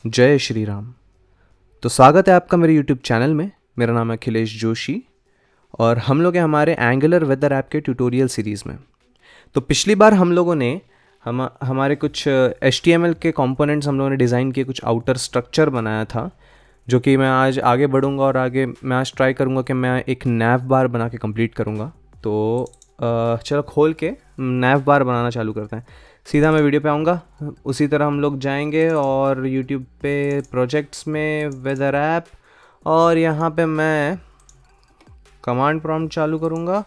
जय श्री राम। तो स्वागत है आपका मेरे YouTube चैनल में। मेरा नाम है अखिलेश जोशी और हम लोग हैं हमारे एंगुलर वेदर ऐप के ट्यूटोरियल सीरीज़ में। तो पिछली बार हम लोगों ने हमारे कुछ HTML के कंपोनेंट्स हम लोगों ने डिज़ाइन किए, कुछ आउटर स्ट्रक्चर बनाया था, जो कि मैं आज आगे बढ़ूंगा और आगे मैं आज ट्राई करूंगा कि मैं एक नैव बार बना के कंप्लीट करूंगा। तो चलो खोल के नैव बार बनाना चालू करते हैं। सीधा मैं वीडियो पे आऊँगा, उसी तरह हम लोग जाएंगे और यूट्यूब पे प्रोजेक्ट्स में वेदर ऐप, और यहाँ पे मैं कमांड प्रॉम्प्ट चालू करूँगा।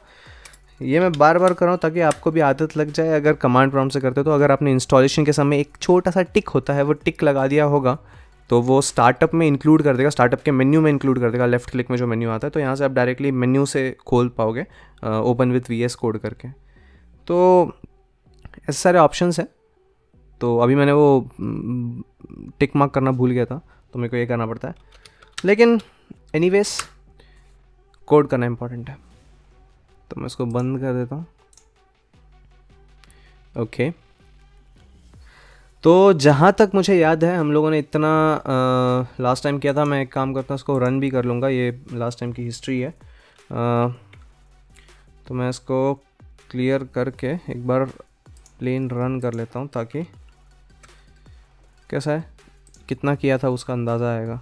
ये मैं बार बार कर रहा हूँ ताकि आपको भी आदत लग जाए अगर कमांड प्रॉम्प्ट से करते हो। तो अगर आपने इंस्टॉलेशन के समय एक छोटा सा टिक होता है, वो टिक लगा दिया होगा तो वो स्टार्टअप में इंक्लूड कर देगा, स्टार्टअप के मेन्यू में इंक्लूड कर देगा। लेफ्ट क्लिक में जो मेन्यू आता है, तो यहाँ से आप डायरेक्टली मेन्यू से खोल पाओगे ओपन विथ VS कोड करके। तो ऐसे सारे ऑप्शंस हैं। तो अभी मैंने वो टिक मार्क करना भूल गया था, तो मेरे को ये करना पड़ता है। लेकिन एनीवेज कोड करना इंपॉर्टेंट है, तो मैं इसको बंद कर देता हूँ। ओके, तो जहाँ तक मुझे याद है हम लोगों ने इतना लास्ट टाइम किया था। मैं एक काम करता हूँ, इसको रन भी कर लूँगा। ये लास्ट टाइम की हिस्ट्री है। तो मैं इसको क्लियर करके एक बार प्लेन रन कर लेता हूँ, ताकि कैसा है, कितना किया था उसका अंदाज़ा आएगा।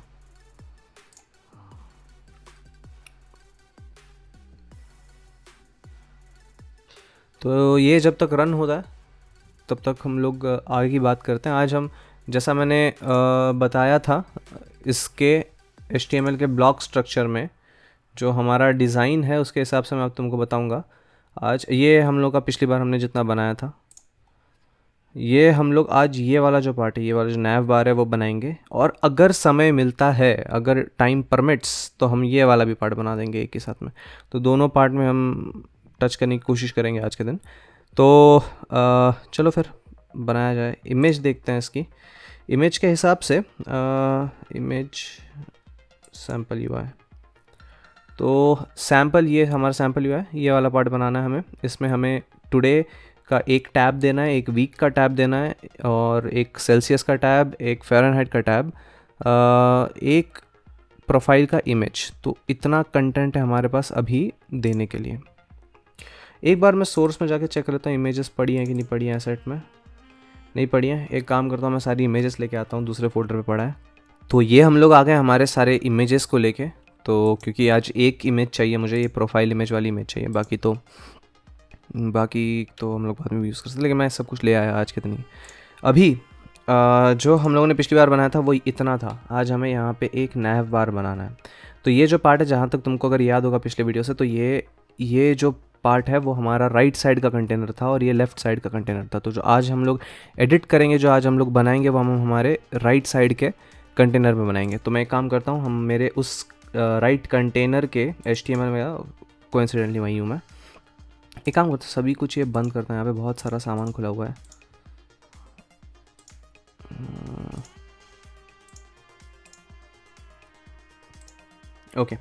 तो ये जब तक रन होता है तब तक हम लोग आगे की बात करते हैं। आज हम, जैसा मैंने बताया था, इसके HTML के ब्लॉक स्ट्रक्चर में जो हमारा डिज़ाइन है उसके हिसाब से मैं अब तुमको बताऊंगा। आज ये हम लोग का पिछली बार हमने जितना बनाया था, ये हम लोग आज ये वाला जो पार्ट है, ये वाला जो नैव बार है वो बनाएंगे। और अगर समय मिलता है, अगर टाइम परमिट्स, तो हम ये वाला भी पार्ट बना देंगे एक ही साथ में। तो दोनों पार्ट में हम टच करने की कोशिश करेंगे आज के दिन। तो चलो फिर बनाया जाए। इमेज देखते हैं इसकी। इमेज के हिसाब से इमेज सैम्पल UI। तो सैम्पल, ये हमारा सैम्पल UI, ये वाला पार्ट बनाना है हमें। इसमें हमें टुडे का एक टैब देना है, एक वीक का टैब देना है, और एक सेल्सियस का टैब, एक फ़ारेनहाइट का टैब, एक प्रोफाइल का इमेज। तो इतना कंटेंट है हमारे पास अभी देने के लिए। एक बार मैं सोर्स में जाके चेक कर लेता हूँ इमेजेस पड़ी हैं कि नहीं पड़ी हैं। एसेट में नहीं पड़ी हैं। एक काम करता हूँ, मैं सारी इमेजेस लेके आता हूँ, दूसरे फोल्डर पे पड़ा है। तो ये हम लोग आ गए हमारे सारे इमेजेस को लेके। तो क्योंकि आज एक इमेज चाहिए मुझे, ये प्रोफाइल इमेज वाली इमेज चाहिए, बाकी तो हम लोग बाद में भी यूज़ कर सकते, लेकिन मैं सब कुछ ले आया आज कितनी। अभी जो हम लोगों ने पिछली बार बनाया था वो इतना था। आज हमें यहाँ पे एक नैव बार बनाना है। तो ये जो पार्ट है, जहाँ तक तुमको अगर याद होगा पिछले वीडियो से, तो ये जो पार्ट है वो हमारा राइट साइड का कंटेनर था और ये लेफ़्ट साइड का कंटेनर था। तो जो आज हम लोग एडिट करेंगे, जो आज हम लोग बनाएंगे, वो हम हमारे राइट साइड के कंटेनर में बनाएंगे। तो मैं एक काम करता हूँ, हम मेरे उस राइट कंटेनर के HTML में, कोइंसिडेंटली वहीं हूँ मैं, एक काम करता हूँ, सभी कुछ ये बंद करता हूँ। यहाँ पे बहुत सारा सामान खुला हुआ है। ओके,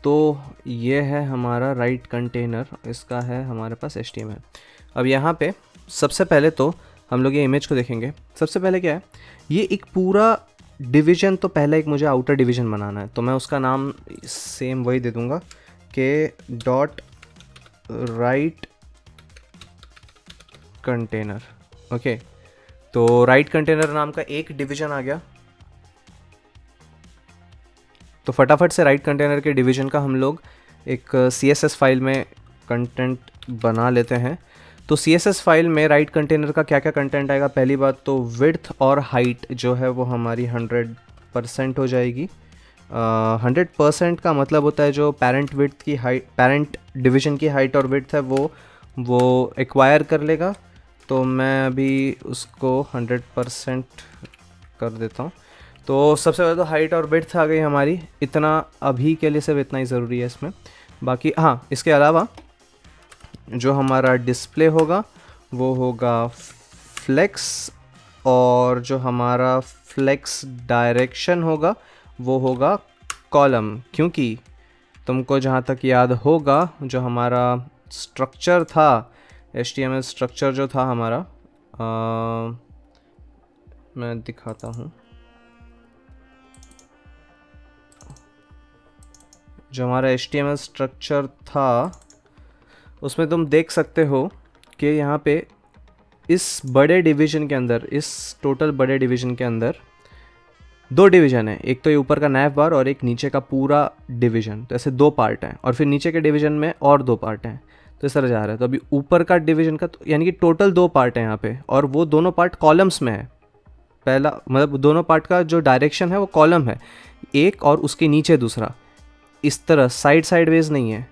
तो ये है हमारा राइट कंटेनर, इसका है हमारे पास HTML। अब यहाँ पे सबसे पहले तो हम लोग ये इमेज को देखेंगे। सबसे पहले क्या है, ये एक पूरा डिवीज़न, तो पहले एक मुझे आउटर डिवीज़न बनाना है। तो मैं उसका नाम सेम वही दे दूँगा कि डॉट राइट कंटेनर। ओके, तो राइट कंटेनर नाम का एक डिवीज़न आ गया। तो फटाफट से राइट कंटेनर के डिवीज़न का हम लोग एक CSS फाइल में कंटेंट बना लेते हैं। तो CSS फाइल में राइट कंटेनर का क्या क्या कंटेंट आएगा। पहली बात तो विड्थ और हाइट जो है वो हमारी 100% हो जाएगी। 100% का मतलब होता है जो पेरेंट विड्थ की हाइट, पेरेंट डिवीज़न की हाइट और विड्थ है वो एक्वायर कर लेगा। तो मैं अभी उसको 100% कर देता हूँ। तो सबसे पहले तो हाइट और विड्थ आ गई हमारी। इतना अभी के लिए सिर्फ इतना ही ज़रूरी है इसमें। बाकी हाँ, इसके अलावा जो हमारा डिस्प्ले होगा वो होगा फ्लेक्स, और जो हमारा फ्लेक्स डायरेक्शन होगा वो होगा कॉलम। क्योंकि तुमको जहाँ तक याद होगा, जो हमारा स्ट्रक्चर था, HTML स्ट्रक्चर जो था हमारा, मैं दिखाता हूँ। जो हमारा HTML स्ट्रक्चर था उसमें तुम देख सकते हो कि यहाँ पे इस बड़े डिवीजन के अंदर, इस टोटल बड़े डिवीजन के अंदर दो डिवीजन है, एक तो ये ऊपर का नैव बार और एक नीचे का पूरा डिवीजन। तो ऐसे दो पार्ट हैं और फिर नीचे के डिवीजन में और दो पार्ट हैं। तो इस तरह जा रहा है। तो अभी ऊपर का डिवीजन का तो यानी कि टोटल दो पार्ट है यहाँ पे, और वो दोनों पार्ट कॉलम्स में है। पहला मतलब दोनों पार्ट का जो डायरेक्शन है वो कॉलम है एक, और उसके नीचे दूसरा। इस तरह साइड वेज नहीं है,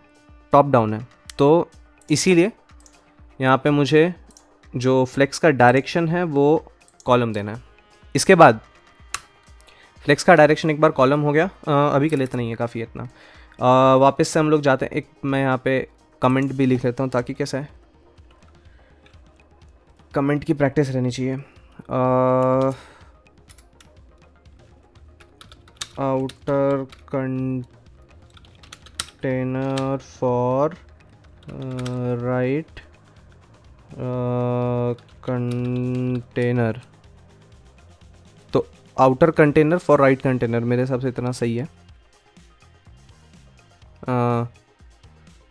टॉप डाउन है। तो इसीलिए यहाँ पे मुझे जो फ्लेक्स का डायरेक्शन है वो कॉलम देना है। इसके बाद फ्लेक्स का डायरेक्शन एक बार कॉलम हो गया, अभी के लिए इतना ही है, काफ़ी है इतना। वापस से हम लोग जाते हैं, एक मैं यहाँ पे कमेंट भी लिख लेता हूँ ताकि कैसा है, कमेंट की प्रैक्टिस रहनी चाहिए। Outer container for right container. तो outer container for right container मेरे हिसाब से इतना सही है।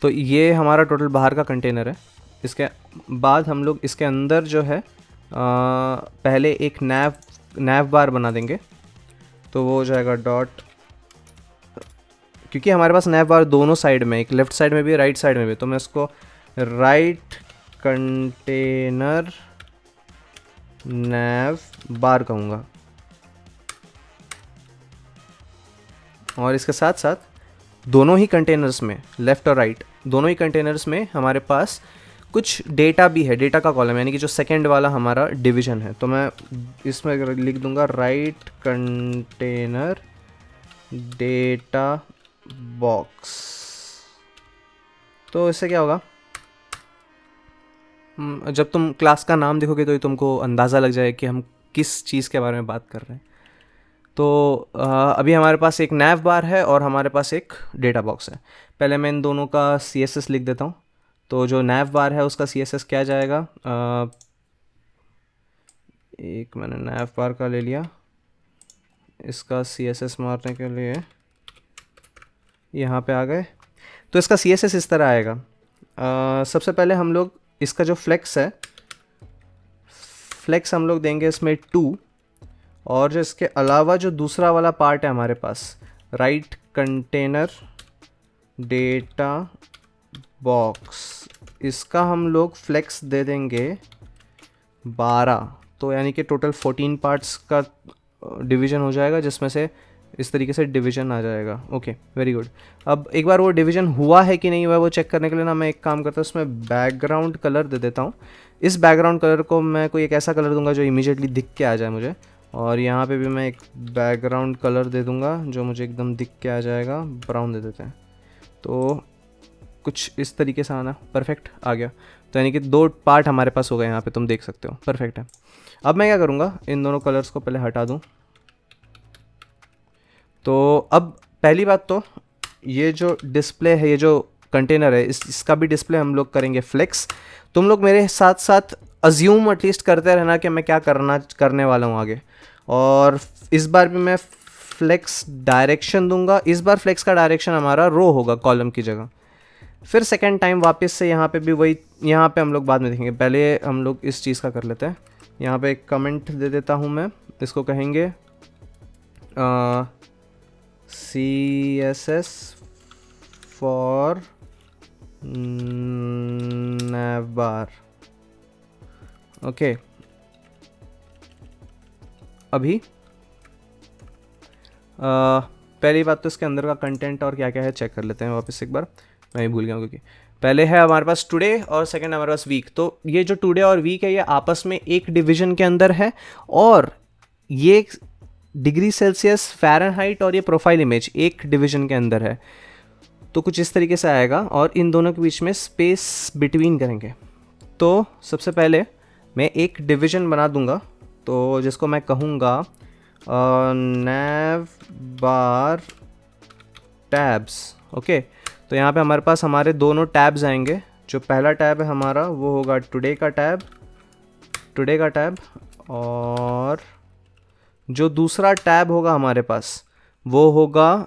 तो ये हमारा टोटल बाहर का कंटेनर है। इसके बाद हम लोग इसके अंदर जो है पहले एक नैव बार बना देंगे। तो वो हो जाएगा डॉट, क्योंकि हमारे पास नैव बार दोनों साइड में, एक लेफ्ट साइड में भी राइट साइड में भी, तो मैं इसको राइट कंटेनर नैव बार कहूँगा। और इसके साथ साथ दोनों ही कंटेनर्स में, लेफ़्ट और राइट दोनों ही कंटेनर्स में हमारे पास कुछ डेटा भी है, डेटा का कॉलम, यानी कि जो सेकंड वाला हमारा डिवीजन है। तो मैं इसमें लिख दूंगा राइट कंटेनर डेटा बॉक्स। तो इससे क्या होगा, जब तुम क्लास का नाम देखोगे तो ये तुमको अंदाज़ा लग जाए कि हम किस चीज़ के बारे में बात कर रहे हैं। तो अभी हमारे पास एक नैव बार है और हमारे पास एक डेटा बॉक्स है। पहले मैं इन दोनों का CSS लिख देता हूँ। तो जो नैव बार है उसका CSS क्या जाएगा, एक मैंने नैव बार का ले लिया, इसका CSS मारने के लिए यहाँ पे आ गए। तो इसका CSS इस तरह आएगा। सबसे पहले हम लोग इसका जो फ्लेक्स है, फ्लेक्स हम लोग देंगे इसमें 2, और जो इसके अलावा जो दूसरा वाला पार्ट है हमारे पास, राइट कंटेनर डेटा बॉक्स, इसका हम लोग फ्लेक्स दे देंगे 12। तो यानी कि टोटल 14 पार्ट्स का डिवीज़न हो जाएगा, जिसमें से इस तरीके से डिवीज़न आ जाएगा। Okay, very good. अब एक बार वो डिवीज़न हुआ है कि नहीं हुआ है वो चेक करने के लिए ना मैं एक काम करता हूँ, उसमें बैकग्राउंड कलर दे देता हूँ। इस बैकग्राउंड कलर को मैं कोई एक ऐसा कलर दूंगा जो इमीडिएटली दिख के आ जाए मुझे, और यहाँ पे भी मैं एक बैकग्राउंड कलर दे दूंगा जो मुझे एकदम दिख के आ जाएगा, ब्राउन दे देते हैं। तो कुछ इस तरीके से आना, परफेक्ट आ गया। तो यानी कि 2 पार्ट हमारे पास हो गए, यहाँ पे तुम देख सकते हो, परफेक्ट है। अब मैं क्या करूँगा, इन दोनों कलर्स को पहले हटा दूँ। तो अब पहली बात तो ये जो डिस्प्ले है, ये जो कंटेनर है, इसका भी डिस्प्ले हम लोग करेंगे फ्लेक्स। तुम लोग मेरे साथ साथ अज्यूम एटलीस्ट करते रहना कि मैं क्या करने वाला हूँ आगे। और इस बार भी मैं फ्लेक्स डायरेक्शन दूंगा। इस बार फ्लेक्स का डायरेक्शन हमारा रो होगा कॉलम की जगह। फिर सेकेंड टाइम वापस से यहाँ पे भी वही, यहाँ पे हम लोग बाद में देखेंगे, पहले हम लोग इस चीज़ का कर लेते हैं। यहाँ पे एक कमेंट दे देता हूँ मैं, इसको कहेंगे CSS for naive bar. Okay, अभी पहली बात तो इसके अंदर का कंटेंट और क्या क्या है चेक कर लेते हैं वापस एक बार। मैं ही भूल गया हूँ, क्योंकि पहले है हमारे पास टुडे और सेकंड हमारे पास वीक। तो ये जो टुडे और वीक है ये आपस में एक डिवीजन के अंदर है, और ये डिग्री सेल्सियस, फ़ारेनहाइट और ये प्रोफाइल इमेज एक डिवीजन के अंदर है। तो कुछ इस तरीके से आएगा, और इन दोनों के बीच में स्पेस बिटवीन करेंगे। तो सबसे पहले मैं एक डिवीजन बना दूंगा, तो जिसको मैं कहूँगा नैव बार टैब्स। ओके, तो यहाँ पे हमारे पास हमारे दोनों टैब्स आएंगे। जो पहला टैब है हमारा वो होगा टुडे का टैब, और जो दूसरा टैब होगा हमारे पास वो होगा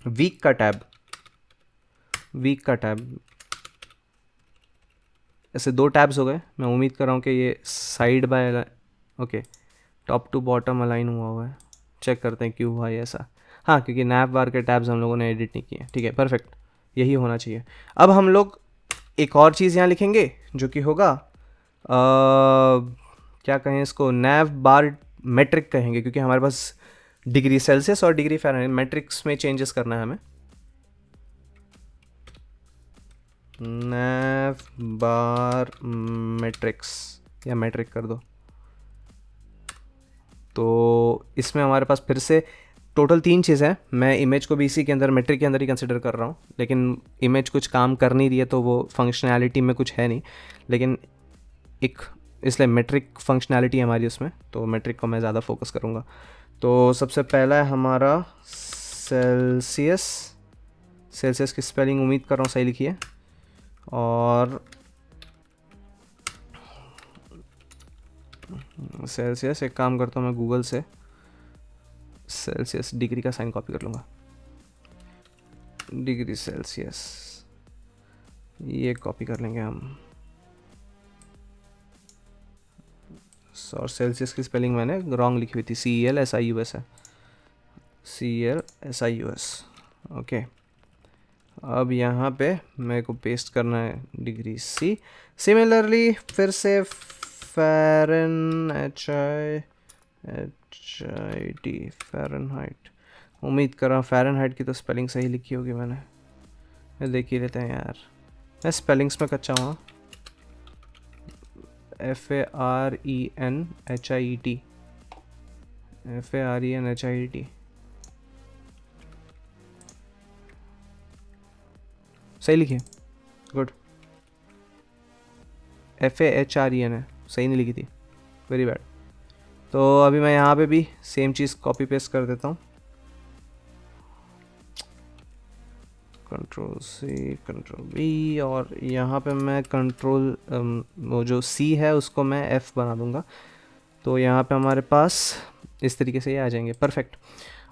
वीक का टैब, वीक का टैब, ऐसे 2 टैब्स हो गए। मैं उम्मीद कर रहा हूँ कि ये side by, okay, top to bottom align हुआ है। चेक करते हैं क्यों हुआ है ऐसा। हाँ, क्योंकि नैप बार के टैब्स हम लोगों ने एडिट नहीं किए। ठीक है, परफेक्ट, यही होना चाहिए। अब हम लोग एक और चीज़ यहाँ लिखेंगे जो कि होगा क्या कहें इसको, नैव बार मेट्रिक कहेंगे, क्योंकि हमारे पास डिग्री सेल्सियस और डिग्री फ़ारेनहाइट मैट्रिक्स में चेंजेस करना है हमें। नैव बार मैट्रिक्स या मैट्रिक कर दो। तो इसमें हमारे पास फिर से टोटल 3 चीज़ें हैं। मैं इमेज को भी इसी के अंदर मेट्रिक के अंदर ही कंसिडर कर रहा हूँ, लेकिन इमेज कुछ काम कर नहीं रही है तो वो फंक्शनैलिटी में कुछ है नहीं, लेकिन एक इसलिए मेट्रिक फंक्शनैलिटी है हमारी उसमें, तो मेट्रिक को मैं ज़्यादा फोकस करूँगा। तो सबसे पहला है हमारा सेल्सियस। सेल्सियस की स्पेलिंग उम्मीद कर रहा हूँ सही लिखी है। और सेल्सियस, एक काम करता हूँ मैं गूगल से सेल्सियस डिग्री का साइन कॉपी कर लूँगा, डिग्री सेल्सियस, ये कॉपी कर लेंगे हम। और सेल्सियस की स्पेलिंग मैंने रॉन्ग लिखी हुई थी, CELSIUS है, CELSIUS। ओके, अब यहाँ पे मेरे को पेस्ट करना है डिग्री C। सिमिलरली फिर से HIT फ़ारेनहाइट, उम्मीद कर रहा हूँ फ़ारेनहाइट की तो स्पेलिंग सही लिखी होगी मैंने। ये देख ही लेते हैं यार, मैं स्पेलिंग्स में कच्चा हूँ। FARENHIET, FARENHIET, सही लिखी, गुड। FAHREN है, सही नहीं लिखी थी, वेरी बैड। तो अभी मैं यहाँ पे भी सेम चीज़ कॉपी पेस्ट कर देता हूँ, Ctrl+C Ctrl+V, और यहाँ पे मैं कंट्रोल वो जो C है उसको मैं F बना दूँगा। तो यहाँ पे हमारे पास इस तरीके से ये आ जाएंगे, परफेक्ट।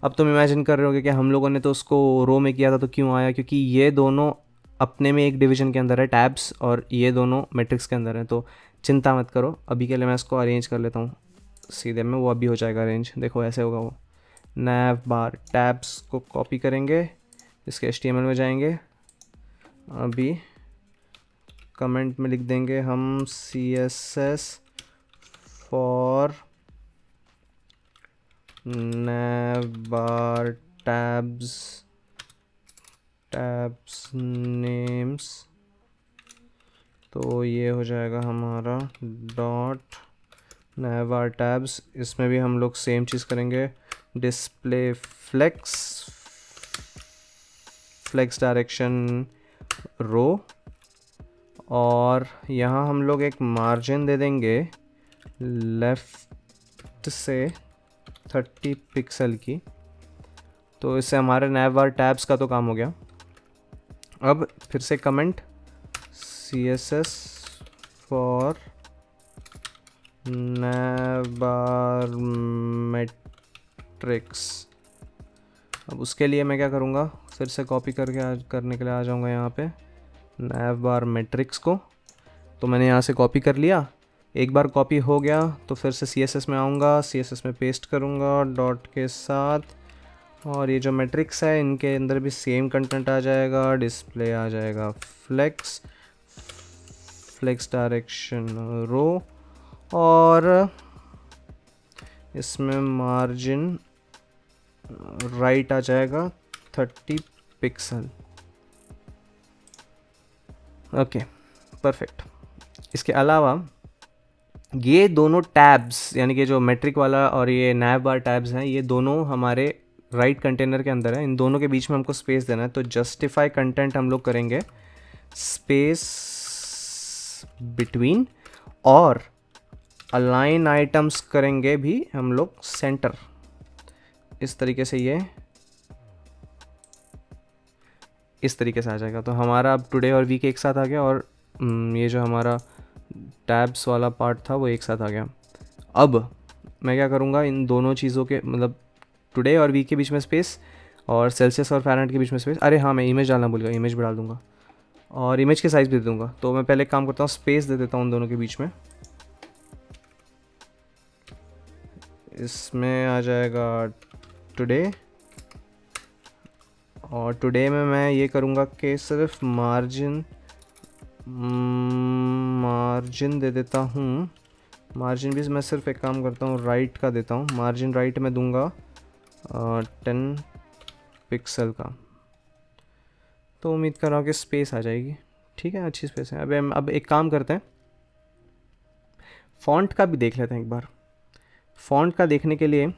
अब तुम इमेजिन कर रहे होगे कि हम लोगों ने तो उसको रो में किया था तो क्यों आया, क्योंकि ये दोनों अपने में एक डिवीजन के अंदर है टैब्स, और ये दोनों मैट्रिक्स के अंदर है। तो चिंता मत करो, अभी के लिए मैं इसको अरेंज कर लेता हूँ सीधे में, वो अभी हो जाएगा अरेंज। देखो ऐसे होगा वो, नैव बार टैब्स को कॉपी करेंगे, इसके HTML में जाएंगे, अभी कमेंट में लिख देंगे हम CSS for navbar tabs names. तो ये हो जाएगा हमारा डॉट navbar tabs। इसमें भी हम लोग सेम चीज़ करेंगे, डिस्प्ले फ्लेक्स डायरेक्शन रो, और यहाँ हम लोग एक मार्जिन दे देंगे लेफ़्ट से 30 पिक्सल की। तो इससे हमारे navbar टैब्स का तो काम हो गया। अब फिर से comment CSS for navbar matrix. अब उसके लिए मैं क्या करूँगा, फिर से कॉपी करने के लिए आ जाऊँगा यहाँ पे navbar मैट्रिक्स को। तो मैंने यहाँ से कॉपी कर लिया, एक बार कॉपी हो गया तो फिर से CSS में आऊँगा, CSS में पेस्ट करूँगा डॉट के साथ, और ये जो मैट्रिक्स है इनके अंदर भी सेम कंटेंट आ जाएगा, डिस्प्ले आ जाएगा फ्लेक्स डायरेक्शन रो, और इसमें मार्जिन राइट आ जाएगा 30 पिक्सल। Okay, perfect. इसके अलावा ये दोनों टैब्स, यानी कि जो मैट्रिक वाला और ये navbar टैब्स हैं, ये दोनों हमारे राइट कंटेनर के अंदर है। इन दोनों के बीच में हमको स्पेस देना है, तो जस्टिफाई कंटेंट हम लोग करेंगे स्पेस बिटवीन, और अलाइन आइटम्स करेंगे भी हम लोग सेंटर। इस तरीके से ये इस तरीके से आ जाएगा। तो हमारा अब टुडे और वीक एक साथ आ गया, और ये जो हमारा टैब्स वाला पार्ट था वो एक साथ आ गया। अब मैं क्या करूँगा, इन दोनों चीज़ों के मतलब टुडे और वीक के बीच में स्पेस, और सेल्सियस और फ़ारेनहाइट के बीच में स्पेस। अरे हाँ, मैं इमेज डालना भूल गया, इमेज भी डाल दूँगा और इमेज के साइज़ भी दे दूँगा। तो मैं पहले एक काम करता हूँ, स्पेस दे देता हूँ उन दोनों के बीच में। इसमें आ जाएगा टुडे, और टुडे में मैं ये करूँगा कि सिर्फ मार्जिन दे देता हूँ। मार्जिन भी मैं सिर्फ एक काम करता हूँ, राइट का देता हूँ। मार्जिन राइट में दूंगा 10 पिक्सल का। तो उम्मीद कर रहा हूँ कि स्पेस आ जाएगी। ठीक है, अच्छी स्पेस है। अब एक काम करते हैं, फ़ॉन्ट का भी देख लेते हैं एक बार। फ़ॉन्ट का देखने के लिए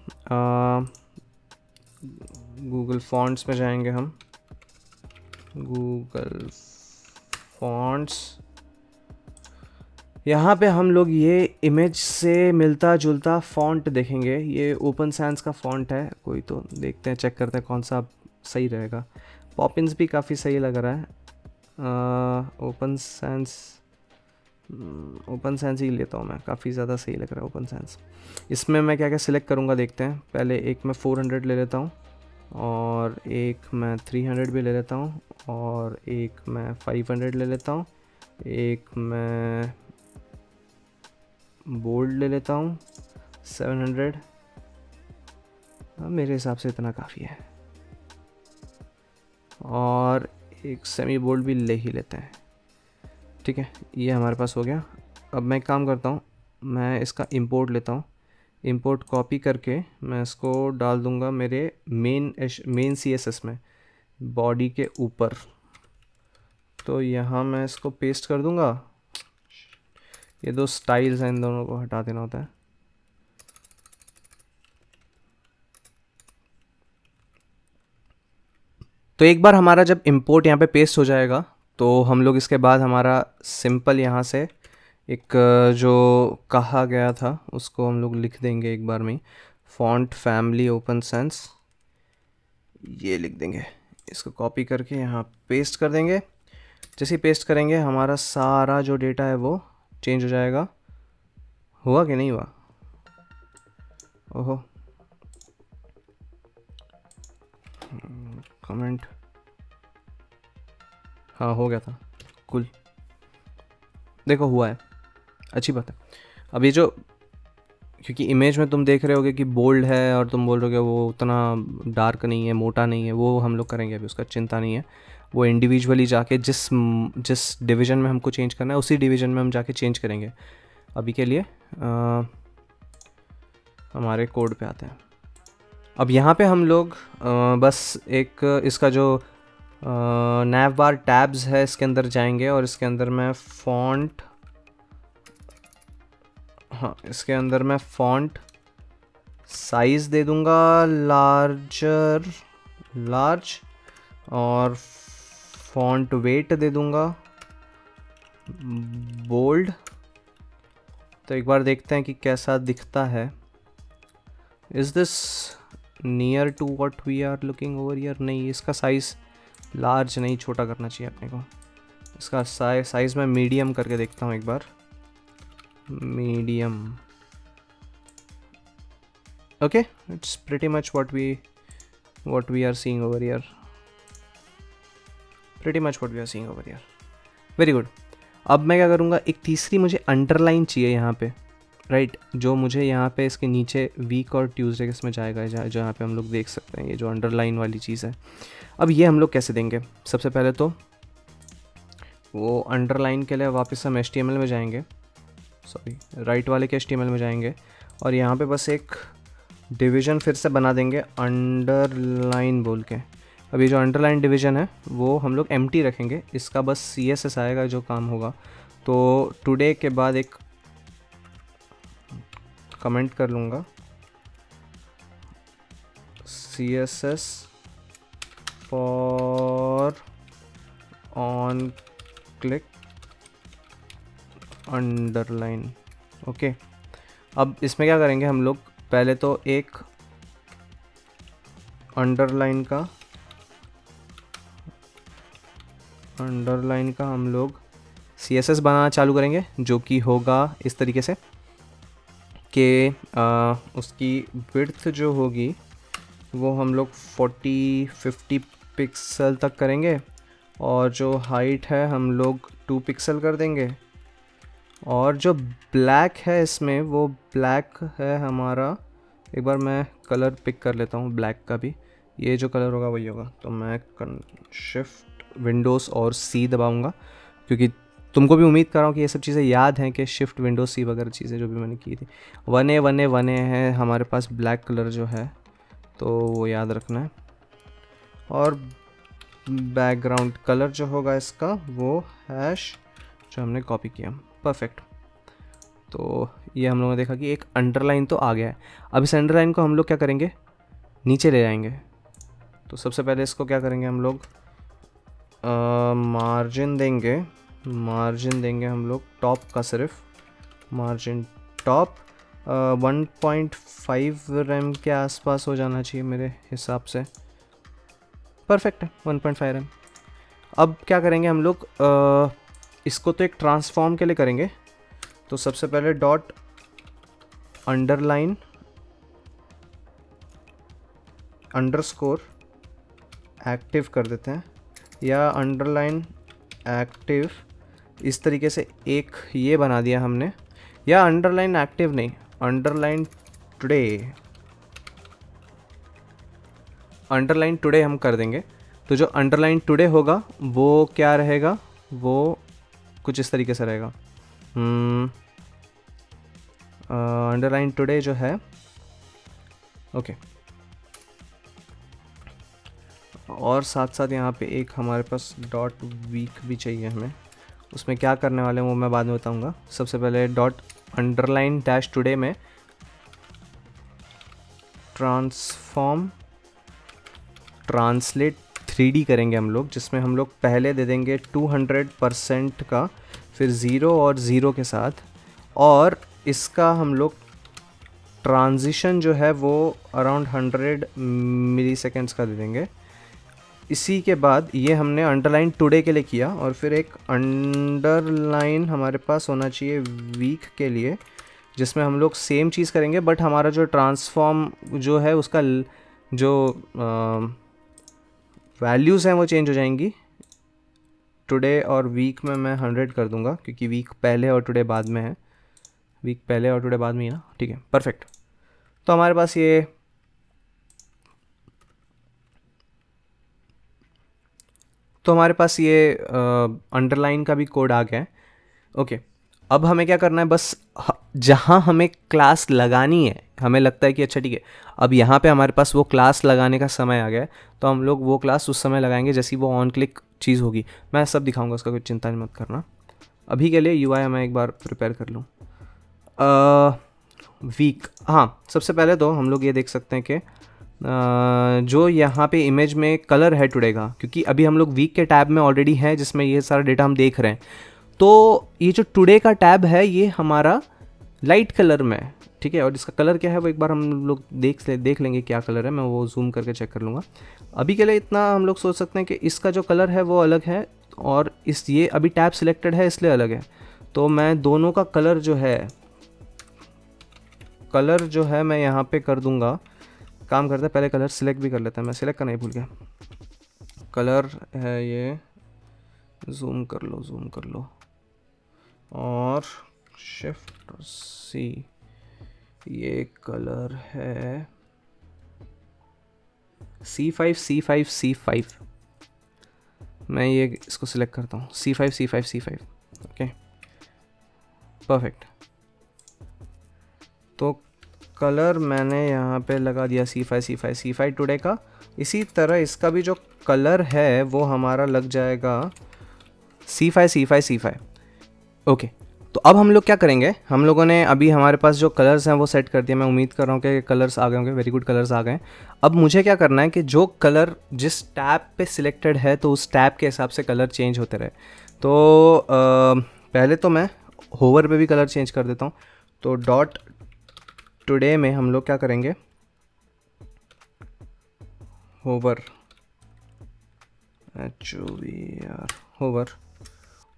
गूगल फॉन्ट्स में जाएंगे हम। गूगल फॉन्ट्स, यहाँ पे हम लोग ये इमेज से मिलता जुलता फ़ॉन्ट देखेंगे। ये ओपन सैंस का फ़ॉन्ट है कोई, तो देखते हैं, चेक करते हैं कौन सा सही रहेगा। पॉपिंस भी काफ़ी सही लग रहा है। ओपन सैंस ही लेता हूँ मैं, काफ़ी ज़्यादा सही लग रहा है ओपन सैंस। इसमें मैं क्या क्या सिलेक्ट करूँगा देखते हैं। पहले एक मैं 400 ले लेता हूँ, और एक मैं 300 भी ले लेता हूँ, और एक मैं 500 ले लेता हूँ, एक मैं बोल्ड ले लेता हूँ 700। मेरे हिसाब से इतना काफ़ी है, और एक सेमी बोल्ड भी ले ही लेते हैं। ठीक है, ये हमारे पास हो गया। अब मैं एक काम करता हूँ, मैं इसका इंपोर्ट लेता हूँ। इंपोर्ट कॉपी करके मैं इसको डाल दूँगा मेरे मेन CSS में, बॉडी के ऊपर। तो यहाँ मैं इसको पेस्ट कर दूँगा। ये दो स्टाइल्स हैं, इन दोनों को हटा देना होता है। तो एक बार हमारा जब इंपोर्ट यहाँ पे पेस्ट हो जाएगा, तो हम लोग इसके बाद हमारा सिंपल यहाँ से एक जो कहा गया था उसको हम लोग लिख देंगे एक बार में। फॉन्ट फैमिली ओपन सैंस, ये लिख देंगे। इसको कॉपी करके यहाँ पेस्ट कर देंगे। जैसे ही पेस्ट करेंगे हमारा सारा जो डेटा है वो चेंज हो जाएगा। हुआ कि नहीं हुआ? ओहो, कमेंट, हाँ हो गया था। कुल, देखो हुआ है, अच्छी बात है। अब ये जो, क्योंकि इमेज में तुम देख रहे होगे कि बोल्ड है और तुम बोल रहे हो वो उतना डार्क नहीं है, मोटा नहीं है, वो हम लोग करेंगे अभी, उसका चिंता नहीं है। वो इंडिविजुअली जाके जिस जिस डिवीज़न में हमको चेंज करना है उसी डिवीज़न में हम जाके चेंज करेंगे। अभी के लिए हमारे कोड पे आते हैं। अब यहाँ पे हम लोग बस एक इसका जो नैव बार टैब्स है इसके अंदर जाएंगे, और इसके अंदर मैं फॉन्ट, हाँ इसके अंदर मैं फॉन्ट साइज़ दे दूँगा लार्ज, और फॉन्ट वेट दे दूँगा बोल्ड। तो एक बार देखते हैं कि कैसा दिखता है। Is this near to what we are looking over here? नहीं, इसका साइज़ लार्ज नहीं, छोटा करना चाहिए अपने को। इसका साइज़ मैं मीडियम करके देखता हूँ एक बार। Medium, okay, it's pretty much what we are seeing over here. Pretty much what we are seeing over here. Very good. अब मैं क्या करूँगा, एक तीसरी मुझे अंडरलाइन चाहिए यहाँ पे, राइट जो मुझे यहाँ पे इसके नीचे वीक और ट्यूसडे किस में जाएगा, जहाँ पे हम लोग देख सकते हैं ये जो अंडरलाइन वाली चीज़ है। अब ये हम लोग कैसे देंगे? सबसे पहले तो वो अंडरलाइन के लिए वापस हम HTML में जाएंगे, सॉरी राइट वाले के HTML में जाएंगे, और यहाँ पे बस एक डिवीज़न फिर से बना देंगे अंडरलाइन बोल के। अब ये जो अंडरलाइन डिवीज़न है वो हम लोग एम्प्टी रखेंगे, इसका बस CSS आएगा जो काम होगा। तो टुडे के बाद एक कमेंट कर लूँगा, CSS for on click underline. Okay, अब इसमें क्या करेंगे हम लोग, पहले तो एक अंडरलाइन का हम लोग CSS बनाना चालू करेंगे, जो कि होगा इस तरीके से कि उसकी विड्थ जो होगी वो हम लोग 40-50 पिक्सल तक करेंगे, और जो हाइट है हम लोग 2 पिक्सल कर देंगे, और जो ब्लैक है इसमें वो ब्लैक है हमारा, एक बार मैं कलर पिक कर लेता हूँ ब्लैक का भी, ये जो कलर होगा वही होगा। तो मैं शिफ्ट विंडोज़ और सी दबाऊँगा, क्योंकि तुमको भी उम्मीद कर रहा हूँ कि ये सब चीज़ें याद हैं कि शिफ्ट विंडोज सी वगैरह चीज़ें जो भी मैंने की थी। 1A है हमारे पास ब्लैक कलर जो है, तो वो याद रखना है। और बैकग्राउंड कलर जो होगा इसका वो हैश जो हमने कॉपी किया। परफेक्ट। तो ये हम लोगों ने देखा कि एक अंडरलाइन तो आ गया है। अब इस अंडरलाइन को हम लोग क्या करेंगे, नीचे ले जाएंगे। तो सबसे पहले इसको क्या करेंगे हम लोग, मार्जिन देंगे हम लोग टॉप का, सिर्फ मार्जिन टॉप 1.5 रैम के आसपास हो जाना चाहिए मेरे हिसाब से। परफेक्ट है 1.5 रैम। अब क्या करेंगे हम लोग, इसको तो एक ट्रांसफॉर्म के लिए करेंगे। तो सबसे पहले डॉट अंडरलाइन अंडरस्कोर एक्टिव कर देते हैं, या अंडरलाइन एक्टिव, इस तरीके से एक ये बना दिया हमने, या अंडरलाइन एक्टिव नहीं, अंडरलाइन टुडे हम कर देंगे। तो जो अंडरलाइन टुडे होगा वो क्या रहेगा, वो कुछ इस तरीके से रहेगा। अंडरलाइन टुडे जो है, ओके। और साथ साथ यहाँ पे एक हमारे पास डॉट वीक भी चाहिए हमें। उसमें क्या करने वाले हैं वो मैं बाद में बताऊँगा। सबसे पहले डॉट अंडरलाइन डैश टुडे में ट्रांसफॉर्म ट्रांसलेट 3D करेंगे हम लोग, जिसमें हम लोग पहले दे देंगे 200% का, फिर 0 और 0 के साथ, और इसका हम लोग ट्रांजिशन जो है वो अराउंड 100 मिली सेकेंड्स का दे देंगे। इसी के बाद ये हमने अंडरलाइन टुडे के लिए किया, और फिर एक अंडरलाइन हमारे पास होना चाहिए वीक के लिए, जिसमें हम लोग सेम चीज़ करेंगे, बट हमारा जो ट्रांसफॉर्म जो है उसका जो वैल्यूज़ हैं वो चेंज हो जाएंगी। टुडे और वीक में मैं 100 कर दूंगा, क्योंकि वीक पहले और टुडे बाद में है। वीक पहले और टुडे बाद में ही ना, ठीक है, परफेक्ट। तो हमारे पास ये अंडरलाइन का भी कोड आ गया है। ओके, अब हमें क्या करना है, बस जहाँ हमें क्लास लगानी है, हमें लगता है कि अच्छा ठीक है अब यहाँ पे हमारे पास वो क्लास लगाने का समय आ गया है, तो हम लोग वो क्लास उस समय लगाएंगे जैसी वो ऑन क्लिक चीज़ होगी। मैं सब दिखाऊंगा, उसका कोई चिंता मत करना। अभी के लिए यूआई मैं एक बार प्रिपेयर कर लूँ। वीक, हाँ, सबसे पहले तो हम लोग ये देख सकते हैं कि जो यहाँ पे इमेज में कलर है टुडे का, क्योंकि अभी हम लोग वीक के टैब में ऑलरेडी हैं जिसमें ये सारा डेटा हम देख रहे हैं। तो ये जो टुडे का टैब है ये हमारा लाइट कलर में है, ठीक है। और इसका कलर क्या है वो एक बार हम लोग देख लेंगे क्या कलर है, मैं वो जूम करके चेक कर लूँगा। अभी के लिए इतना हम लोग सोच सकते हैं कि इसका जो कलर है वो अलग है, और ये अभी टैब सिलेक्टेड है इसलिए अलग है। तो मैं दोनों का कलर जो है मैं यहाँ पे कर दूँगा। काम करते हैं, पहले कलर सिलेक्ट भी कर लेते हैं, मैं सिलेक्ट करना ही भूल गया। कलर है ये, जूम कर लो और शिफ्ट सी, ये कलर है C5 मैं ये इसको सिलेक्ट करता हूँ, C5 ओके, परफेक्ट। तो कलर मैंने यहाँ पे लगा दिया C5 टुडे का। इसी तरह इसका भी जो कलर है वो हमारा लग जाएगा C5 ओके। तो अब हम लोग क्या करेंगे, हम लोगों ने अभी हमारे पास जो कलर्स हैं वो सेट कर दिया। मैं उम्मीद कर रहा हूँ कि कलर्स आ गए होंगे, वेरी गुड, कलर्स आ गए। अब मुझे क्या करना है कि जो कलर जिस टैब पे सिलेक्टेड है तो उस टैब के हिसाब से कलर चेंज होते रहे। तो पहले तो मैं होवर पे भी कलर चेंज कर देता हूँ। तो डॉट टुडे में हम लोग क्या करेंगे, होवर,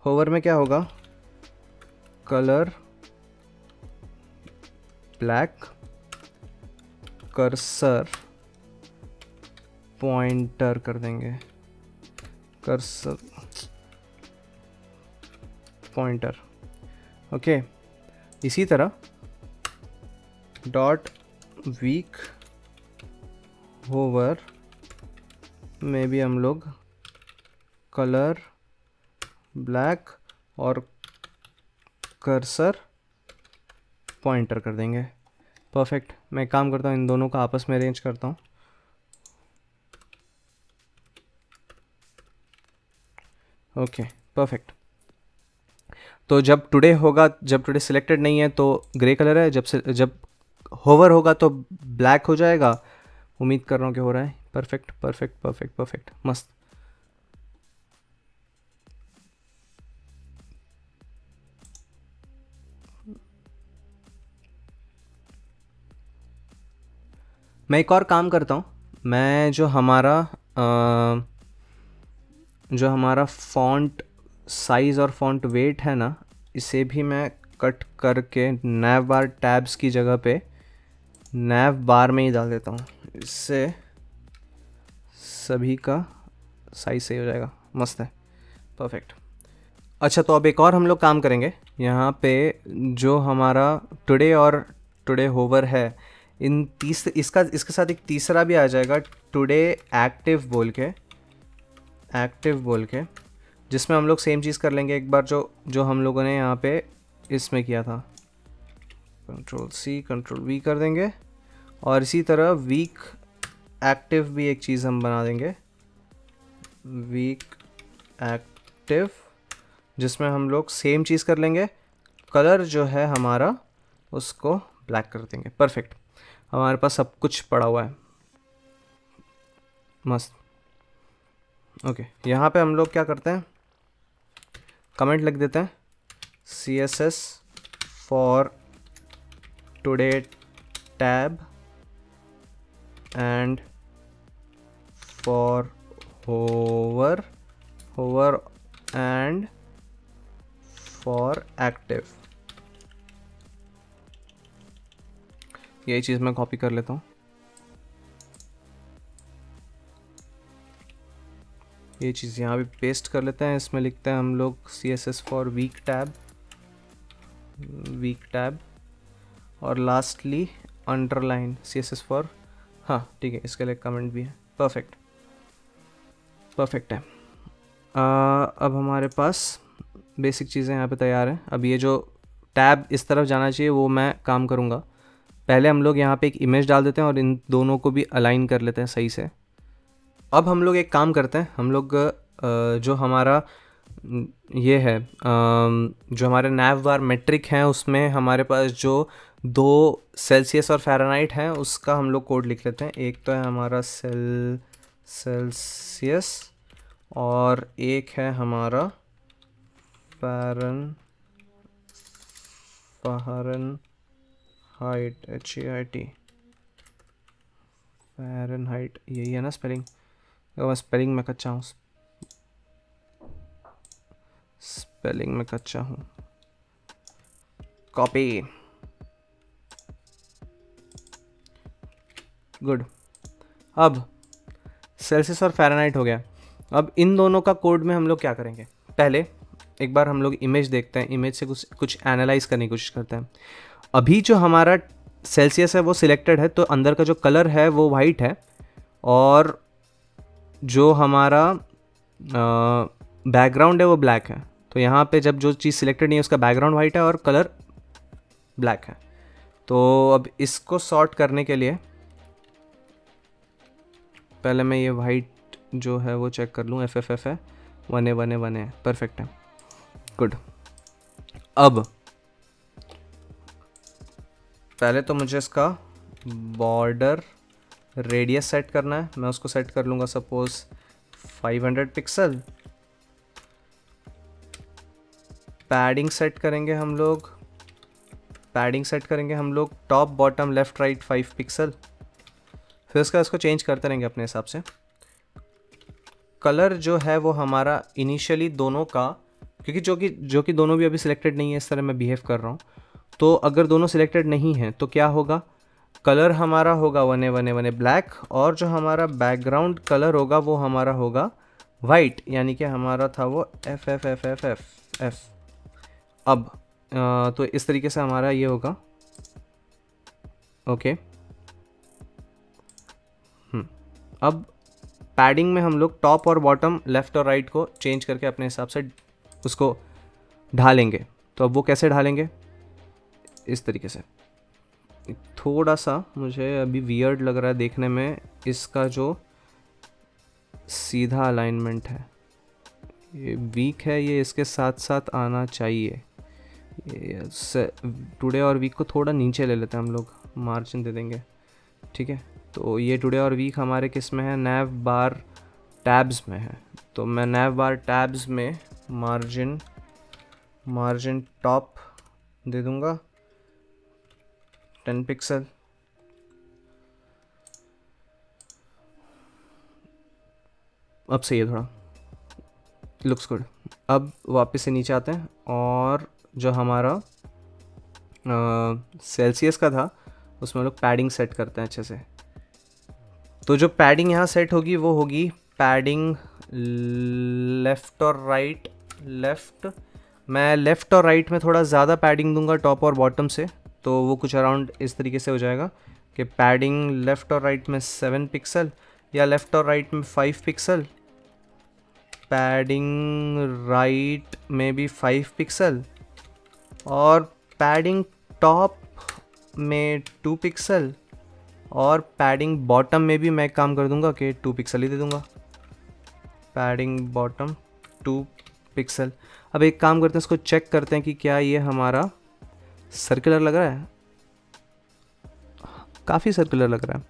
होवर में क्या होगा, कलर ब्लैक, कर्सर पॉइंटर कर देंगे, कर्सर पॉइंटर। ओके, इसी तरह डॉट वीक होवर में भी हम लोग कलर ब्लैक और कर्सर पॉइंटर कर देंगे। परफेक्ट। मैं एक काम करता हूँ, इन दोनों का आपस में अरेंज करता हूँ। Okay, perfect. तो जब टुडे होगा, जब टुडे सिलेक्टेड नहीं है तो ग्रे कलर है, जब होवर होगा तो ब्लैक हो जाएगा। उम्मीद कर रहा हूँ कि हो रहा है। परफेक्ट परफेक्ट परफेक्ट परफेक्ट, मस्त। मैं एक और काम करता हूँ, मैं जो हमारा फॉन्ट साइज़ और फॉन्ट वेट है ना, इसे भी मैं कट करके नैव बार टैब्स की जगह पे नैव बार में ही डाल देता हूँ। इससे सभी का साइज सही हो जाएगा। मस्त है, परफेक्ट। अच्छा, तो अब एक और हम लोग काम करेंगे यहाँ पे। जो हमारा टुडे और टुडे होवर है, इसके साथ एक तीसरा भी आ जाएगा, टुडे एक्टिव बोल के, जिसमें हम लोग सेम चीज़ कर लेंगे एक बार जो हम लोगों ने यहाँ पे इसमें किया था। Ctrl+C Ctrl+V कर देंगे। और इसी तरह वीक एक्टिव भी एक चीज़ हम बना देंगे, वीक एक्टिव, जिसमें हम लोग सेम चीज़ कर लेंगे। कलर जो है हमारा उसको ब्लैक कर देंगे। परफेक्ट, हमारे पास सब कुछ पड़ा हुआ है। मस्त। ओके, यहाँ पे हम लोग क्या करते हैं, कमेंट लिख देते हैं, CSS for today tab and for hover and for active. यही चीज़ मैं कॉपी कर लेता हूँ। ये चीज़ यहाँ भी पेस्ट कर लेते हैं। इसमें लिखते हैं हम लोग CSS फॉर वीक टैब और लास्टली अंडरलाइन CSS फॉर, हाँ ठीक है, इसके लिए कमेंट भी है। परफेक्ट है। अब हमारे पास बेसिक चीज़ें यहाँ पे तैयार हैं। अब ये जो टैब इस तरफ जाना चाहिए वो मैं काम करूँगा। पहले हम लोग यहाँ पे एक इमेज डाल देते हैं और इन दोनों को भी अलाइन कर लेते हैं सही से। अब हम लोग एक काम करते हैं, हम लोग जो हमारा ये है, जो हमारे नैव बार मेट्रिक हैं, उसमें हमारे पास जो 2 सेल्सियस और फ़ारेनहाइट हैं उसका हम लोग कोड लिख लेते हैं। एक तो है हमारा सेल्सियस और एक है हमारा फ़ारेनहाइट, HAIT, फ़ारेनहाइट। यही है ना स्पेलिंग? मैं स्पेलिंग में कच्चा हूँ, कॉपी। गुड। अब सेल्सियस और फ़ारेनहाइट हो गया। अब इन दोनों का कोड में हम लोग क्या करेंगे, पहले एक बार हम लोग इमेज देखते हैं, इमेज से कुछ एनालाइज करने की कोशिश करते हैं। अभी जो हमारा सेल्सियस है वो सिलेक्टेड है, तो अंदर का जो कलर है वो वाइट है, और जो हमारा बैकग्राउंड है वो ब्लैक है। तो यहाँ पे जब जो चीज़ सिलेक्टेड नहीं है उसका बैकग्राउंड वाइट है और कलर ब्लैक है। तो अब इसको सॉर्ट करने के लिए पहले मैं ये वाइट जो है वो चेक कर लूँ, FFF है, 1A है, परफेक्ट है, गुड। अब पहले तो मुझे इसका बॉर्डर रेडियस सेट करना है। मैं उसको सेट कर लूँगा सपोज 500 पिक्सल। पैडिंग सेट करेंगे हम लोग top bottom left right 5 pixel. फिर इसको चेंज करते रहेंगे अपने हिसाब से। कलर जो है वो हमारा इनिशियली दोनों का, क्योंकि जो कि दोनों भी अभी सिलेक्टेड नहीं है, इस तरह मैं बिहेव कर रहा हूँ। तो अगर दोनों सिलेक्टेड नहीं हैं तो क्या होगा, कलर हमारा होगा वन ए ब्लैक, और जो हमारा बैकग्राउंड कलर होगा वो हमारा होगा वाइट, यानी कि हमारा था वो F F F F F F. अब तो इस तरीके से हमारा ये होगा। ओके, अब पैडिंग में हम लोग टॉप और बॉटम, लेफ़्ट और राइट को चेंज करके अपने हिसाब से उसको ढालेंगे। तो अब वो कैसे ढालेंगे, इस तरीके से। थोड़ा सा मुझे अभी वियर्ड लग रहा है देखने में, इसका जो सीधा अलाइनमेंट है ये वीक है, ये इसके साथ साथ आना चाहिए। टुडे और वीक को थोड़ा नीचे ले लेते हैं हम लोग, मार्जिन दे देंगे, ठीक है। तो ये टुडे और वीक हमारे किस में है, नैव बार टैब्स में है। तो मैं नैव बार टैब्स में मार्जिन टॉप दे दूंगा 10 पिक्सल। अब सही है, थोड़ा लुक्स गुड। अब वापस से नीचे आते हैं, और जो हमारा सेल्सियस का था उसमें लोग पैडिंग सेट करते हैं अच्छे से। तो जो पैडिंग यहाँ सेट होगी वो होगी पैडिंग लेफ़्ट और राइट। मैं लेफ़्ट और राइट में थोड़ा ज़्यादा पैडिंग दूंगा टॉप और बॉटम से, तो वो कुछ अराउंड इस तरीके से हो जाएगा कि पैडिंग लेफ़्ट और राइट में 7 पिक्सल, या लेफ़्ट और राइट में 5 पिक्सल, पैडिंग राइट में भी 5 पिक्सल, और पैडिंग टॉप में 2 पिक्सल, और पैडिंग बॉटम में भी मैं काम कर दूंगा कि 2 पिक्सल ही दे दूंगा। Padding bottom 2 pixel. अब एक काम करते हैं, इसको चेक करते हैं कि क्या ये हमारा सर्कुलर लग रहा है। काफ़ी सर्कुलर लग रहा है।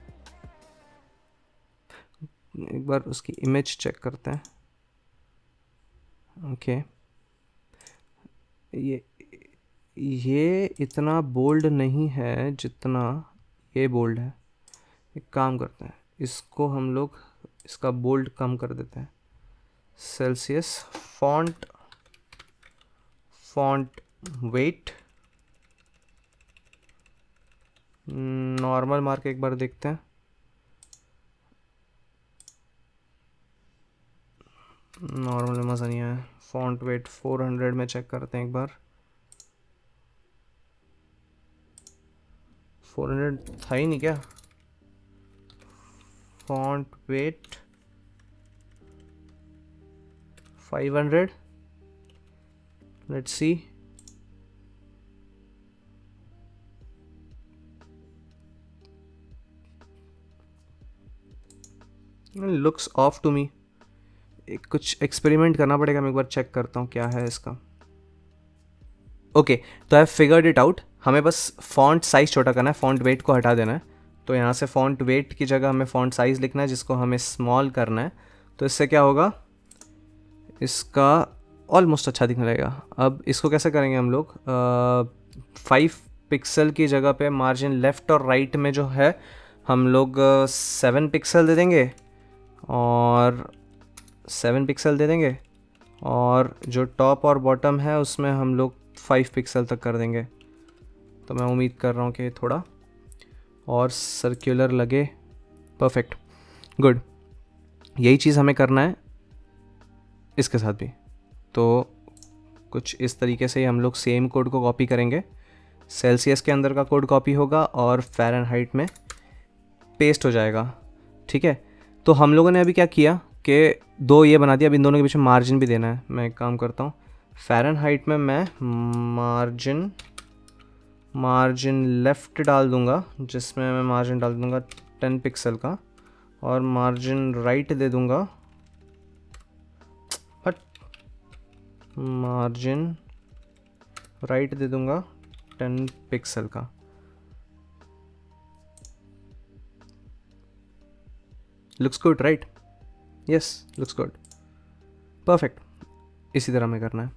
एक बार उसकी इमेज चेक करते हैं। ओके, ये इतना बोल्ड नहीं है जितना ये बोल्ड है। एक काम करते हैं, इसको हम लोग इसका बोल्ड कम कर देते हैं। Celsius font weight normal mark एक बार देखते हैं। नॉर्मल में मज़ा नहीं आया। फॉन्ट वेट 400 में चेक करते हैं एक बार। 400 था ही नहीं क्या? Font weight 500। Let's see. Looks of to me. कुछ एक्सपेरिमेंट करना पड़ेगा, मैं एक बार चेक करता हूँ क्या है इसका। ओके, तो आई फिगर्ड इट आउट। हमें बस फॉन्ट साइज़ छोटा करना है, फॉन्ट वेट को हटा देना है। तो यहाँ से फॉन्ट वेट की जगह हमें फॉन्ट साइज़ लिखना है, जिसको हमें स्मॉल करना है। तो इससे क्या होगा, इसका ऑलमोस्ट अच्छा दिखने लगेगा। अब इसको कैसे करेंगे हम लोग, 5 पिक्सल की जगह पे मार्जिन लेफ़्ट और राइट में जो है हम लोग 7 पिक्सल दे देंगे, और 7 पिक्सल दे देंगे, और जो टॉप और बॉटम है उसमें हम लोग 5 पिक्सल तक कर देंगे। तो मैं उम्मीद कर रहा हूँ कि थोड़ा और सर्कुलर लगे। Perfect, good. यही चीज़ हमें करना है इसके साथ भी। तो कुछ इस तरीके से हम लोग सेम कोड को कॉपी करेंगे। सेल्सियस के अंदर का कोड कॉपी होगा और फ़ारेनहाइट में पेस्ट हो जाएगा, ठीक है। तो हम लोगों ने अभी क्या किया कि 2 ये बना दिया। अब इन दोनों के बीच में मार्जिन भी देना है। मैं एक काम करता हूँ, फ़ारेनहाइट में मैं मार्जिन लेफ़्ट डाल दूँगा, जिसमें मैं मार्जिन डाल दूँगा 10 पिक्सल का, और मार्जिन राइट दे दूँगा, मार्जिन राइट दे दूँगा 10 पिक्सल का। Looks good, right? Yes, looks good, perfect. इसी तरह में करना है।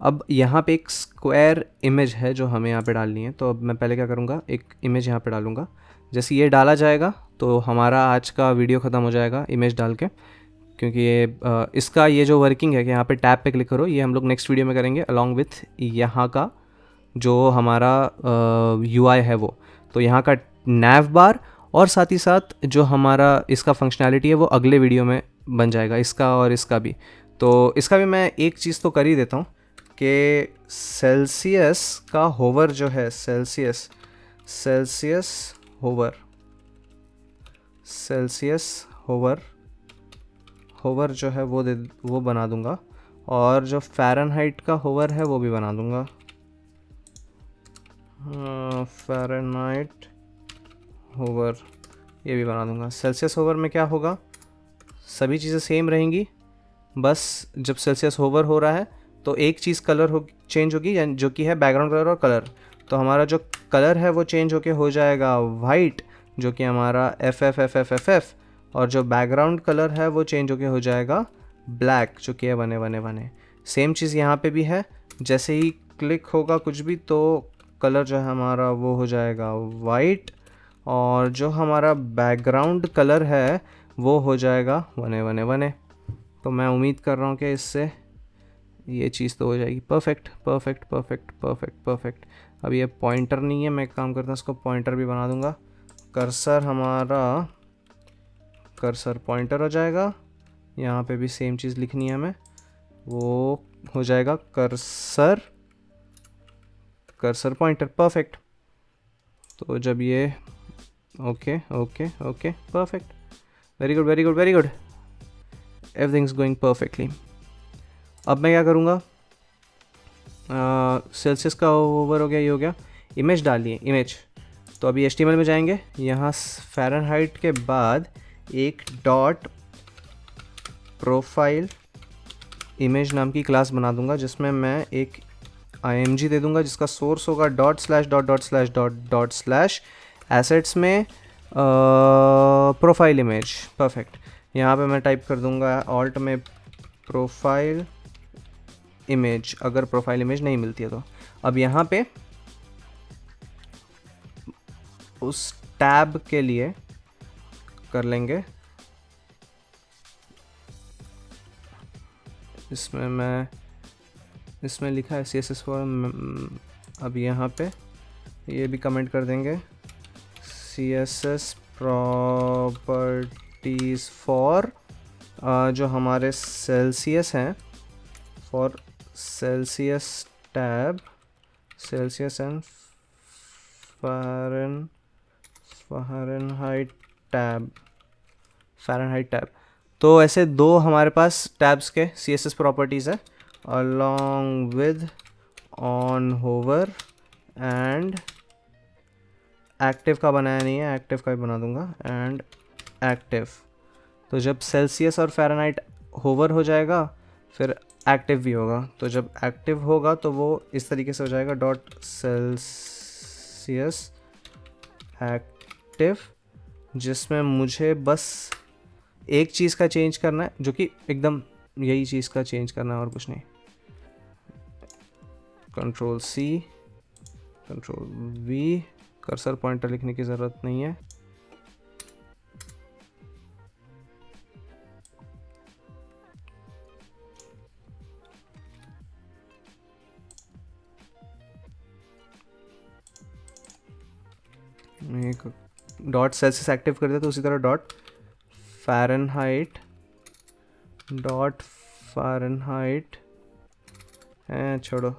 अब यहाँ पे एक स्क्वायर इमेज है जो हमें यहाँ पे डालनी है। तो अब मैं पहले क्या करूँगा, एक इमेज यहाँ पे डालूँगा। जैसे ये डाला जाएगा तो हमारा आज का वीडियो ख़त्म हो जाएगा इमेज डाल के, क्योंकि ये इसका ये जो वर्किंग है कि यहाँ पे टैब पे क्लिक करो, ये हम लोग नेक्स्ट वीडियो में करेंगे अलॉन्ग विथ यहाँ का जो हमारा UI है वो। तो यहाँ का nav बार, और साथ ही साथ जो हमारा इसका फंक्शनैलिटी है वो अगले वीडियो में बन जाएगा, इसका और इसका भी। तो इसका भी मैं एक चीज़ तो कर ही देता हूँ कि सेल्सियस का होवर जो है, सेल्सियस होवर जो है वो बना दूंगा, और जो फ़ारेनहाइट का होवर है वो भी बना दूंगा। फ़ारेनहाइट होवर ये भी बना दूंगा। सेल्सियस होवर में क्या होगा, सभी चीज़ें सेम रहेंगी, बस जब सेल्सियस होवर हो रहा है तो एक चीज़ कलर चेंज होगी, यानी जो कि है बैकग्राउंड कलर और कलर। तो हमारा जो कलर है वो चेंज होके हो जाएगा वाइट, जो कि हमारा FF, और जो बैकग्राउंड कलर है वो चेंज होके हो जाएगा ब्लैक, जो कि है 1A। सेम चीज़ यहाँ पे भी है, जैसे ही क्लिक होगा कुछ भी तो कलर जो है हमारा वो हो जाएगा वाइट, और जो हमारा बैकग्राउंड कलर है वो हो जाएगा 1A। तो मैं उम्मीद कर रहा हूँ कि इससे ये चीज़ तो हो जाएगी परफेक्ट। अब ये पॉइंटर नहीं है, मैं एक काम करता हूँ इसको पॉइंटर भी बना दूंगा। कर्सर पॉइंटर हो जाएगा, यहाँ पे भी सेम चीज़ लिखनी है हमें, वो हो जाएगा कर्सर पॉइंटर। परफेक्ट। तो जब ये okay perfect, very good, everything is going perfectly. अब मैं क्या करूँगा, सेल्सियस का ओवर हो गया, ये हो गया, इमेज डालिए इमेज। तो अभी HTML में जाएंगे, यहाँ फ़ारेनहाइट के बाद एक डॉट प्रोफाइल इमेज नाम की क्लास बना दूंगा, जिसमें मैं एक img दे दूंगा, जिसका सोर्स होगा $/assets में प्रोफाइल इमेज। परफेक्ट। यहाँ पे मैं टाइप कर दूंगा ऑल्ट में प्रोफाइल इमेज, अगर प्रोफाइल इमेज नहीं मिलती है तो। अब यहाँ पे उस टैब के लिए कर लेंगे, इसमें लिखा है CSS फॉर, अब यहाँ पे ये भी कमेंट कर देंगे, CSS प्रॉपर्टीज़ फॉर जो हमारे सेल्सियस हैं, for Celsius tab, Celsius and Fahrenheit tab. तो ऐसे दो हमारे पास टैब्स के CSS प्रॉपर्टीज़ है, along with on hover and active का बनाया नहीं है, एक्टिव का भी बना दूंगा, एंड एक्टिव। तो जब सेल्सियस और फ़ारेनहाइट होवर हो जाएगा फिर एक्टिव भी होगा, तो जब एक्टिव होगा तो वो इस तरीके से हो जाएगा .celsius एक्टिव, जिसमें मुझे बस एक चीज़ का चेंज करना है, जो कि एकदम यही चीज़ का चेंज करना है और कुछ नहीं। Ctrl+C Ctrl+V, कर्सर पॉइंटर लिखने की ज़रूरत नहीं है। एक डॉट सेल्सियस एक्टिव कर दिया, तो उसी तरह डॉट फ़ारेनहाइट छोड़ो,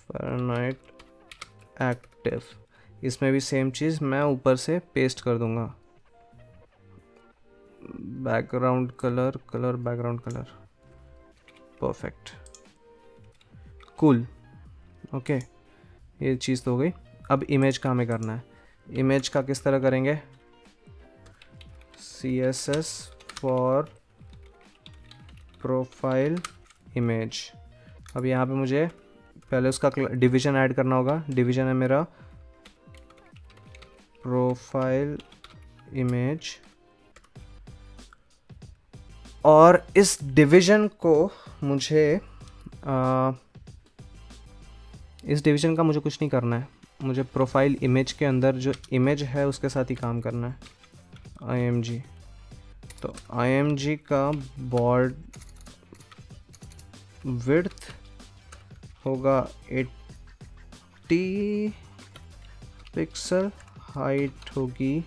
फ़ारेनहाइट एक्टिव, इसमें भी सेम चीज़ मैं ऊपर से पेस्ट कर दूंगा, background colour background colour. Perfect, cool, okay, ये चीज़ तो हो गई। अब इमेज का हमें करना है, इमेज का किस तरह करेंगे, CSS फॉर प्रोफाइल इमेज। अब यहाँ पे मुझे पहले उसका डिवीज़न ऐड करना होगा, डिवीज़न है मेरा प्रोफाइल इमेज, और इस डिवीज़न को मुझे इस डिवीज़न का मुझे कुछ नहीं करना है, मुझे प्रोफाइल इमेज के अंदर जो इमेज है उसके साथ ही काम करना है, img। तो img का बॉर्ड विड्थ होगा 80 पिक्सल, हाइट होगी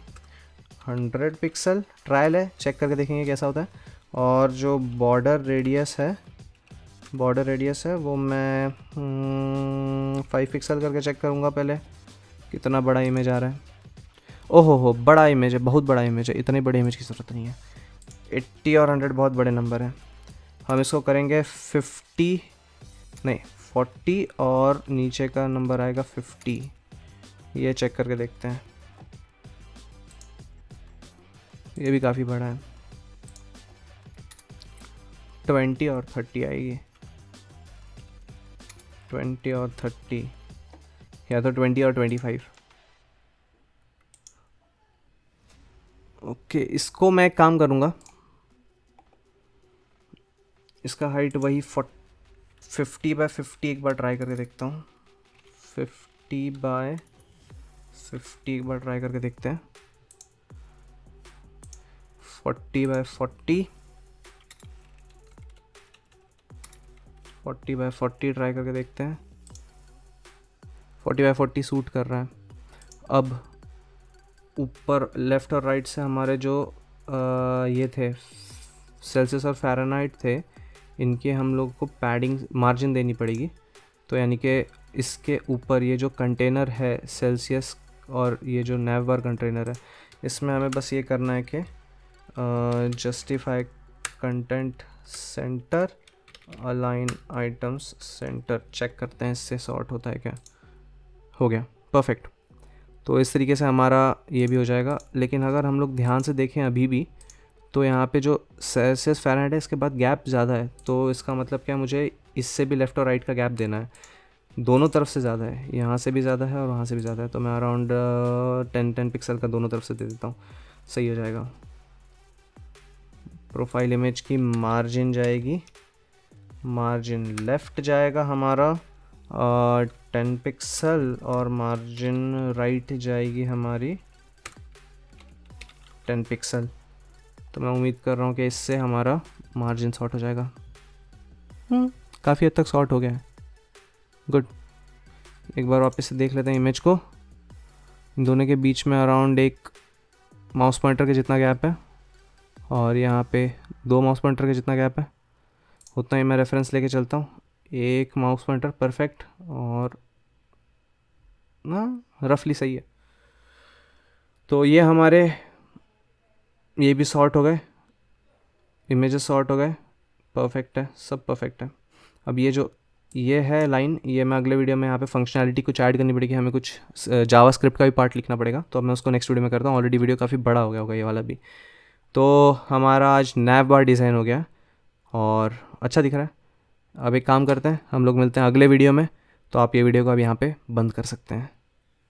100 पिक्सल, ट्रायल है, चेक करके देखेंगे कैसा होता है। और जो बॉर्डर रेडियस है वो मैं 5 पिक्सल करके चेक करूँगा पहले, कितना बड़ा इमेज आ रहा है। ओहो हो, बड़ा इमेज है, बहुत बड़ा इमेज है, इतने बड़े इमेज की ज़रूरत नहीं है। 80 और 100 बहुत बड़े नंबर हैं। हम इसको करेंगे 40 और नीचे का नंबर आएगा 50। ये चेक करके देखते हैं, ये भी काफ़ी बड़ा है। 20 और 30 आएगी, 20 और 30, या तो 20 और 25। ओके, इसको मैं एक काम करूँगा, इसका हाइट वही 50 बाय 50 एक बार ट्राई करके देखता हूँ। 50 बाय 50 एक बार ट्राई करके देखते हैं। 40 बाय 40, 40 बाय 40 ट्राई करके देखते हैं। 40 बाय 40 सूट कर रहा है। अब ऊपर लेफ़्ट और राइट से हमारे जो ये थे सेल्सियस और फ़ारेनहाइट थे, इनके हम लोग को पैडिंग मार्जिन देनी पड़ेगी। तो यानी कि इसके ऊपर ये जो कंटेनर है सेल्सियस और ये जो नैव बार कंटेनर है, इसमें हमें बस ये करना है कि justify content center, align items center, check करते हैं इससे सॉर्ट होता है क्या। हो गया, परफेक्ट। तो इस तरीके से हमारा ये भी हो जाएगा। लेकिन अगर हम लोग ध्यान से देखें अभी भी, तो यहाँ पे जो सेल्सियस फ़ारेनहाइट है इसके बाद गैप ज़्यादा है, तो इसका मतलब क्या, मुझे इससे भी लेफ़्ट और राइट का गैप देना है। दोनों तरफ से ज़्यादा है, यहाँ से भी ज़्यादा है और वहाँ से भी ज़्यादा है, तो मैं अराउंड 10 पिक्सल का दोनों तरफ से दे देता हूँ, सही हो जाएगा। प्रोफाइल इमेज की मार्जिन जाएगी, मार्जिन लेफ़्ट जाएगा हमारा 10 पिक्सल और मार्जिन राइट जाएगी हमारी 10 पिक्सल। तो मैं उम्मीद कर रहा हूँ कि इससे हमारा मार्जिन सॉर्ट हो जाएगा। काफ़ी हद तक सॉर्ट हो गया है, गुड। एक बार वापस से देख लेते हैं इमेज को। इन दोनों के बीच में अराउंड एक माउस पॉइंटर के जितना गैप है, और यहाँ पे 2 माउस पॉइंटर के जितना गैप है, उतना ही मैं रेफरेंस लेके चलता हूँ। एक माउस पॉइंटर, परफेक्ट, और ना रफली सही है। तो ये हमारे ये भी सॉर्ट हो गए, इमेजेस सॉर्ट हो गए, परफेक्ट है, सब परफेक्ट है। अब ये है लाइन, ये मैं अगले वीडियो में यहाँ पे फंक्शनैलिटी कुछ ऐड करनी पड़ेगी, हमें कुछ जावास्क्रिप्ट का भी पार्ट लिखना पड़ेगा, तो अब मैं उसको नेक्स्ट वीडियो में करता हूँ। ऑलरेडी वीडियो काफ़ी बड़ा हो गया होगा ये वाला भी। तो हमारा आज नैव बार डिज़ाइन हो गया और अच्छा दिख रहा है। अब एक काम करते हैं, हम लोग मिलते हैं अगले वीडियो में। तो आप ये वीडियो को अब यहाँ पे बंद कर सकते हैं।